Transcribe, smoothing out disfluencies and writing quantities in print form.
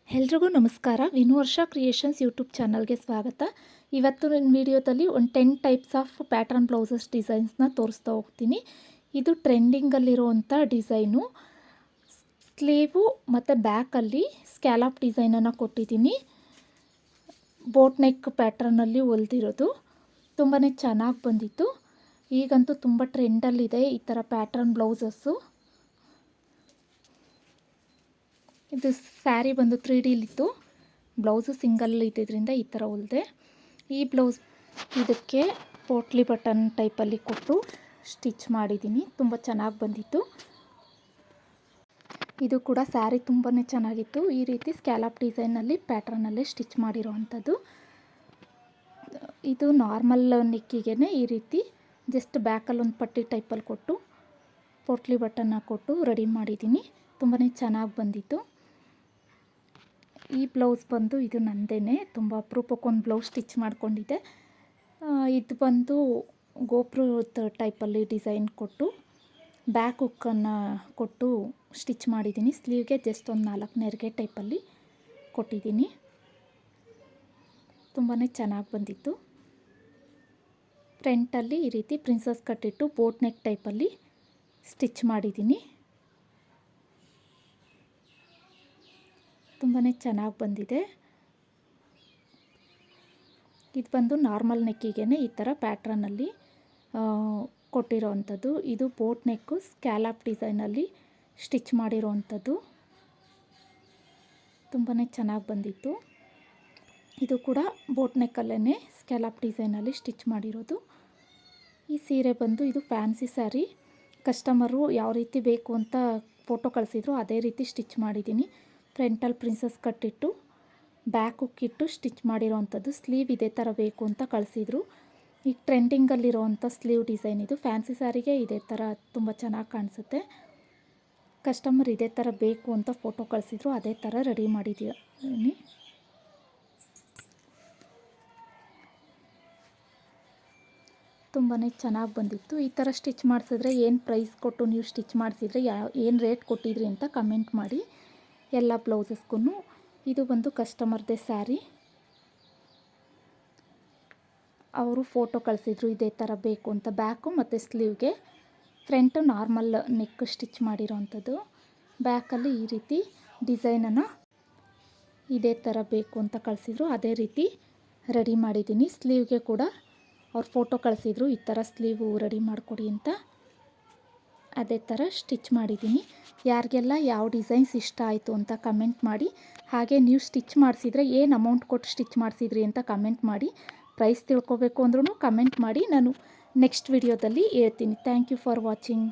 ಎಲ್ರಿಗೂ ನಮಸ್ಕಾರ. ವಿನುವರ್ಷ creations YouTube ಚಾನಲ್ಗೆ ಸ್ವಾಗತ. ಇವತ್ತು ನನ್ನ ವಿಡಿಯೋದಲ್ಲಿ ಒಂದು 10 ಟೈಪ್ಸ್ ಆಫ್ ಪ್ಯಾಟರ್ನ್ ಬ್ಲೌಸಸ್ ಡಿಸೈನ್ಸ್ನ ತೋರಿಸ್ತಾ ಹೋಗ್ತೀನಿ. ಇದು ಟ್ರೆಂಡಿಂಗಲ್ಲಿರುವಂಥ ಡಿಸೈನು. ಸ್ಲೀವು ಮತ್ತು ಬ್ಯಾಕಲ್ಲಿ ಸ್ಕ್ಯಾಲಪ್ ಡಿಸೈನನ್ನು ಕೊಟ್ಟಿದ್ದೀನಿ. ಬೋಟ್ ನೆಕ್ ಪ್ಯಾಟ್ರನ್ನಲ್ಲಿ ಹೊಲ್ದಿರೋದು ತುಂಬಾ ಚೆನ್ನಾಗಿ ಬಂದಿತ್ತು. ಈಗಂತೂ ತುಂಬ ಟ್ರೆಂಡಲ್ಲಿದೆ ಈ ಥರ ಪ್ಯಾಟ್ರನ್ ಬ್ಲೌಸಸ್ಸು. ಇದು ಸ್ಯಾರಿ ಬಂದು 3Dಲಿತ್ತು. ಬ್ಲೌಸು ಸಿಂಗಲ್ ಇದ್ದಿದ್ದರಿಂದ ಈ ಥರ ಹೊಲಿದೆ. ಈ ಬ್ಲೌಸ್ ಇದಕ್ಕೆ ಪೋಟ್ಲಿ ಬಟನ್ ಟೈಪಲ್ಲಿ ಕೊಟ್ಟು ಸ್ಟಿಚ್ ಮಾಡಿದ್ದೀನಿ. ತುಂಬ ಚೆನ್ನಾಗಿ ಬಂದಿತ್ತು. ಇದು ಕೂಡ ಸ್ಯಾರಿ ತುಂಬಾ ಚೆನ್ನಾಗಿತ್ತು. ಈ ರೀತಿ ಸ್ಕ್ಯಾಲಪ್ ಡಿಸೈನಲ್ಲಿ ಪ್ಯಾಟ್ರನಲ್ಲಿ ಸ್ಟಿಚ್ ಮಾಡಿರೋವಂಥದ್ದು. ಇದು ನಾರ್ಮಲ್ ನೆಕ್ಕಿಗೆ ಈ ರೀತಿ ಜಸ್ಟ್ ಬ್ಯಾಕಲ್ಲಿ ಒಂದು ಪಟ್ಟಿ ಟೈಪಲ್ಲಿ ಕೊಟ್ಟು ಪೋಟ್ಲಿ ಬಟನ್ನ ಕೊಟ್ಟು ರೆಡಿ ಮಾಡಿದ್ದೀನಿ. ತುಂಬಾ ಚೆನ್ನಾಗಿ ಬಂದಿತ್ತು. ಈ ಬ್ಲೌಸ್ ಬಂದು ಇದು ನಂದೇನೆ. ತುಂಬ ಅಪರೂಪಕ್ಕೊಂದು ಬ್ಲೌಸ್ ಸ್ಟಿಚ್ ಮಾಡ್ಕೊಂಡಿದ್ದೆ. ಇದು ಬಂದು ಗೋಪುರದ ಟೈಪಲ್ಲಿ ಡಿಸೈನ್ ಕೊಟ್ಟು ಬ್ಯಾಕ್ ಹುಕ್ಕನ್ನು ಕೊಟ್ಟು ಸ್ಟಿಚ್ ಮಾಡಿದ್ದೀನಿ. ಸ್ಲೀವ್ಗೆ ಜಸ್ಟ್ ಒಂದು 4 ನೆರಿಗೆ ಟೈಪಲ್ಲಿ ಕೊಟ್ಟಿದ್ದೀನಿ. ತುಂಬಾ ಚೆನ್ನಾಗಿ ಬಂದಿತ್ತು. ಫ್ರಂಟಲ್ಲಿ ಈ ರೀತಿ ಪ್ರಿನ್ಸಸ್ ಕಟ್ಟಿಟ್ಟು ಬೋಟ್ ನೆಕ್ ಟೈಪಲ್ಲಿ ಸ್ಟಿಚ್ ಮಾಡಿದ್ದೀನಿ. ತುಂಬಾ ಚೆನ್ನಾಗಿ ಬಂದಿದೆ. ಇದು ಬಂದು ನಾರ್ಮಲ್ ನೆಕ್ಕಿಗೆ ಈ ಥರ ಪ್ಯಾಟ್ರನಲ್ಲಿ ಕೊಟ್ಟಿರೋವಂಥದ್ದು. ಇದು ಬೋಟ್ ನೆಕ್ಕು ಸ್ಕ್ಯಾಲಪ್ ಡಿಸೈನಲ್ಲಿ ಸ್ಟಿಚ್ ಮಾಡಿರೋವಂಥದ್ದು. ತುಂಬಾ ಚೆನ್ನಾಗಿ ಬಂದಿತ್ತು. ಇದು ಕೂಡ ಬೋಟ್ ನೆಕ್ಕಲ್ಲೇ ಸ್ಕ್ಯಾಲಪ್ ಡಿಸೈನಲ್ಲಿ ಸ್ಟಿಚ್ ಮಾಡಿರೋದು. ಈ ಸೀರೆ ಬಂದು ಇದು ಫ್ಯಾನ್ಸಿ ಸ್ಯಾರಿ. ಕಸ್ಟಮರು ಯಾವ ರೀತಿ ಬೇಕು ಅಂತ ಫೋಟೋ ಕಳಿಸಿದ್ರು ಅದೇ ರೀತಿ ಸ್ಟಿಚ್ ಮಾಡಿದ್ದೀನಿ. ಫ್ರಂಟಲ್ಲಿ ಪ್ರಿನ್ಸಸ್ ಕಟ್ಟಿಟ್ಟು ಬ್ಯಾಕ್ ಹುಕ್ಕಿಟ್ಟು ಸ್ಟಿಚ್ ಮಾಡಿರೋವಂಥದ್ದು. ಸ್ಲೀವ್ ಇದೇ ಥರ ಬೇಕು ಅಂತ ಕಳಿಸಿದ್ರು. ಈಗ ಟ್ರೆಂಡಿಂಗಲ್ಲಿರೋವಂಥ ಸ್ಲೀವ್ ಡಿಸೈನ್ ಇದು. ಫ್ಯಾನ್ಸಿ ಸ್ಯಾರಿಗೆ ಇದೇ ಥರ ತುಂಬ ಚೆನ್ನಾಗಿ ಕಾಣಿಸುತ್ತೆ. ಕಸ್ಟಮರ್ ಇದೇ ಥರ ಬೇಕು ಅಂತ ಫೋಟೋ ಕಳಿಸಿದ್ರು ಅದೇ ಥರ ರೆಡಿ ಮಾಡಿದ್ದೀನಿ. ತುಂಬಾ ಚೆನ್ನಾಗಿ ಬಂದಿತ್ತು. ಈ ಥರ ಸ್ಟಿಚ್ ಮಾಡಿಸಿದ್ರೆ ಏನು ಪ್ರೈಸ್ ಕೊಟ್ಟು ನೀವು ಸ್ಟಿಚ್ ಮಾಡಿಸಿದ್ರೆ ಏನು ರೇಟ್ ಕೊಟ್ಟಿದ್ರಿ ಅಂತ ಕಮೆಂಟ್ ಮಾಡಿ. ಎಲ್ಲ ಬ್ಲೌಸಸ್ಗೂ ಇದು ಬಂದು ಕಸ್ಟಮರ್ದೇ ಸ್ಯಾರಿ. ಅವರು ಫೋಟೋ ಕಳಿಸಿದ್ರು ಇದೇ ಥರ ಬೇಕು ಅಂತ. ಬ್ಯಾಕು ಮತ್ತು ಸ್ಲೀವ್ಗೆ ಫ್ರಂಟು ನಾರ್ಮಲ್ ನೆಕ್ ಸ್ಟಿಚ್ ಮಾಡಿರೋವಂಥದ್ದು. ಬ್ಯಾಕಲ್ಲಿ ಈ ರೀತಿ ಡಿಸೈನನ್ನು ಇದೇ ಥರ ಬೇಕು ಅಂತ ಕಳಿಸಿದ್ರು ಅದೇ ರೀತಿ ರೆಡಿ ಮಾಡಿದ್ದೀನಿ. ಸ್ಲೀವ್ಗೆ ಕೂಡ ಅವ್ರು ಫೋಟೋ ಕಳಿಸಿದ್ರು ಈ ಥರ ಸ್ಲೀವು ರೆಡಿ ಮಾಡಿಕೊಡಿ ಅಂತ. ಅದೇ ಥರ ಸ್ಟಿಚ್ ಮಾಡಿದ್ದೀನಿ. ಯಾರಿಗೆಲ್ಲ ಯಾವ ಡಿಸೈನ್ಸ್ ಇಷ್ಟ ಆಯಿತು ಅಂತ ಕಮೆಂಟ್ ಮಾಡಿ. ಹಾಗೆ ನೀವು ಸ್ಟಿಚ್ ಮಾಡಿಸಿದ್ರೆ ಏನು ಅಮೌಂಟ್ ಕೊಟ್ಟು ಸ್ಟಿಚ್ ಮಾಡಿಸಿದ್ರಿ ಅಂತ ಕಮೆಂಟ್ ಮಾಡಿ. ಪ್ರೈಸ್ ತಿಳ್ಕೊಬೇಕು ಅಂದ್ರೂ ಕಮೆಂಟ್ ಮಾಡಿ. ನಾನು ನೆಕ್ಸ್ಟ್ ವಿಡಿಯೋದಲ್ಲಿ ಹೇಳ್ತೀನಿ. Thank you for watching.